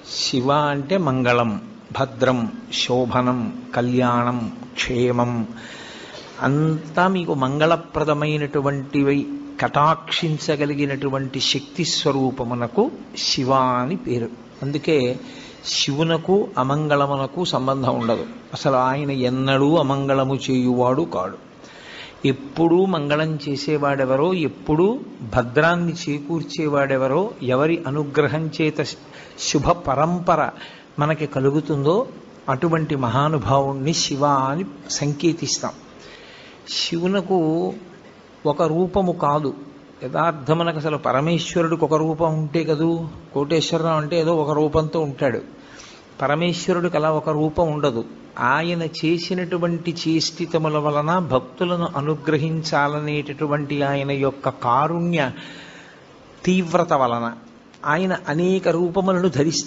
శివ అంటే మంగళం, భద్రం, శోభనం, కళ్యాణం, క్షేమం అంతా మీకు మంగళప్రదమైనటువంటివి కటాక్షించగలిగినటువంటి శక్తి స్వరూపమునకు శివ అని పేరు. అందుకే శివునకు అమంగళమునకు సంబంధం ఉండదు. అసలు ఆయన ఎన్నడూ అమంగళము చేయువాడు కాడు. ఎప్పుడూ మంగళం చేసేవాడెవరో, ఎప్పుడూ భద్రాన్ని చేకూర్చేవాడెవరో, ఎవరి అనుగ్రహం చేత శుభ పరంపర మనకి కలుగుతుందో అటువంటి మహానుభావుణ్ణి శివ అని సంకేతిస్తాం. శివునకు ఒక రూపము కాదు, యథార్థమునకు అసలు పరమేశ్వరుడికి ఒక రూపం ఉంటే కదూ. కోటేశ్వరరావు అంటే ఏదో ఒక రూపంతో ఉంటాడు. పరమేశ్వరుడికి అలా ఒక రూపం ఉండదు. ఆయన చేసినటువంటి చేష్టితముల వలన భక్తులను అనుగ్రహించాలనేటటువంటి ఆయన యొక్క కారుణ్య తీవ్రత వలన ఆయన అనేక రూపములను ధరిస్తారు.